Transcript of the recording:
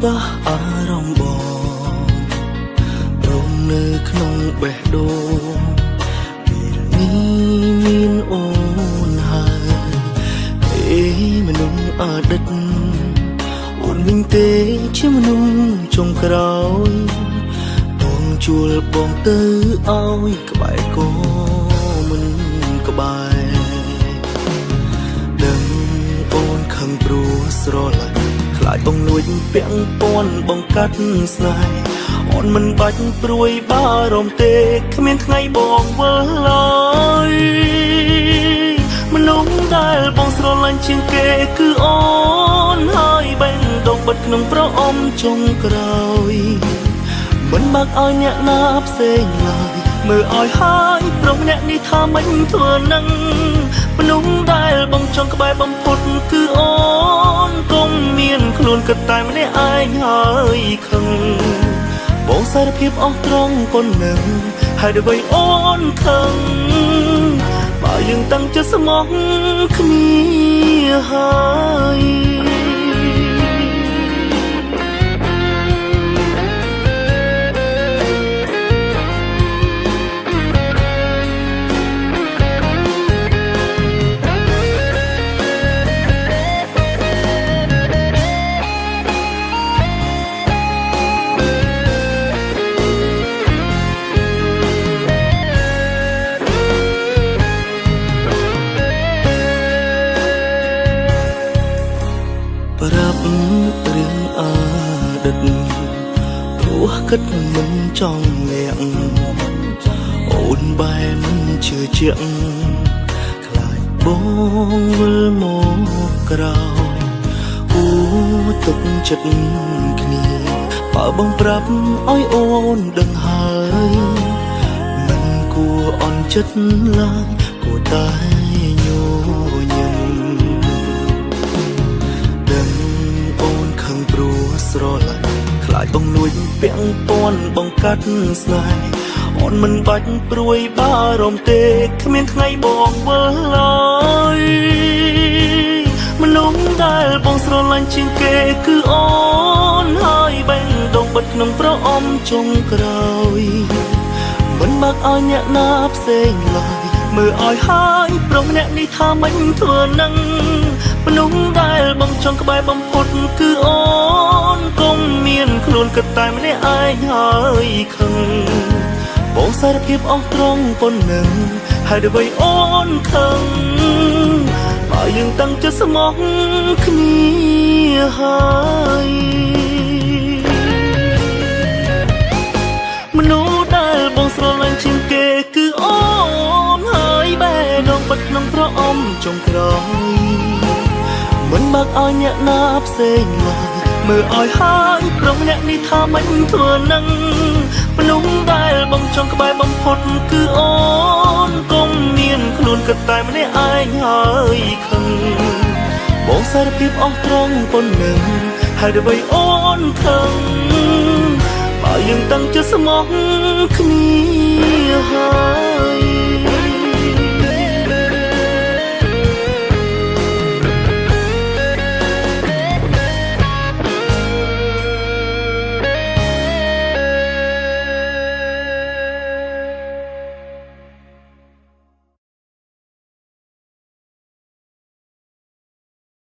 ប៉ះអារម្មណ៍បងរងនៅក្នុងបេះដូងពេលនេះមានអូនហើយមនុស្សអតីតអូនវិញទេជាមនុស្សចុងក្រោយបងជួលបងទៅឲ្យក្បែរក៏មិនក្បែរដឹងអូនខឹងព្រោះស្រឡាញ់ខ្លាចបងលួចពាក់ព័ន្ធបងកាត់ស្នេហ៍អូនមិនបាច់ព្រួយបារម្ភទេគ្មានថ្ងៃបងវិលឡើយមនុស្សដែលបងស្រឡាញ់ជាងគេគឺអូនហើយបេះដូងបិទក្នុងប្រអប់ចុងក្រោយមិនបាក់ឲ្យអ្នកណាផ្សេងឡើយមើលឲ្យហើយប្រុសអ្នកនេះថាមិនធ្វើនឹងមនុស្សដែលបងចង់ក្បែរបំផុតគឺអូនកុំមានខ្លួនគិតតែម្នាក់ឯងហើយខឹងបងសារភាពអស់ត្រង់ប៉ុណ្ណឹងហើយដើម្បីអូនខឹងបើយើងតាំងចិត្តស្មោះគ្នាហើយប្រាប់រឿងអតីតព្រោះគិតមិនចង់លាក់អូនបែរមិនជឿជាក់ខ្លាចបងវិលមកក្រោយគូទុកចិត្តគ្នាបើបងប្រាប់ឲ្យអូនដឹងហើយមិនគួរអន់ចិត្តឡើយគួរតែញញឹមស្រឡាញ់ខ្លាចបងលួចពាក់ព័ន្ធបងកាត់ស្នេហ៍អូនមិនបាច់ព្រួយបារម្ភទេគ្មានថ្ងៃបងវិលឡើយមនុស្សដែលបងស្រឡាញ់ជាងគេគឺអូនហើយបេះដូងបិទក្នុងប្រអប់ចុងក្រោយមិនបាក់ឲ្យអ្នកណាផ្សេងឡើយមើលឲ្យហើយប្រុសអ្នកនេះថាមិនធ្វើនឹងមនុស្សដែលបងចង់ក្បែរបំផុតគឺអូនកុំមានខ្លួនគិតតែម្នាក់ឯងហើយខឹងបងសារភាពអស់ត្រង់ប៉ុណ្ណឹងហើយដើម្បីអូនខឹងបើយើងតាំងចិត្តស្មោះគ្នាហើយមនុស្សដែលបងស្រឡាញ់ជាងគេគឺអូនហើយបេះដូងបិទក្នុងប្រអប់ចុងក្រោយមិនបាក់ឲ្យអ្នកណាផ្សេងឡើយមើលឲ្យហើយប្រុសអ្នកនេះថាមិនធ្វើនឹងមនុស្សដែលបងចង់ក្បែរបំផុតគឺអូនកុំមានខ្លួនគិតតែម្នាក់ឯងហើយខឹងបងសារភាពអស់ត្រង់ប៉ុណ្ណឹងហើយដើម្បីអូនខឹងបើយើងតាំងចិត្តស្មោះគ្នាហើយ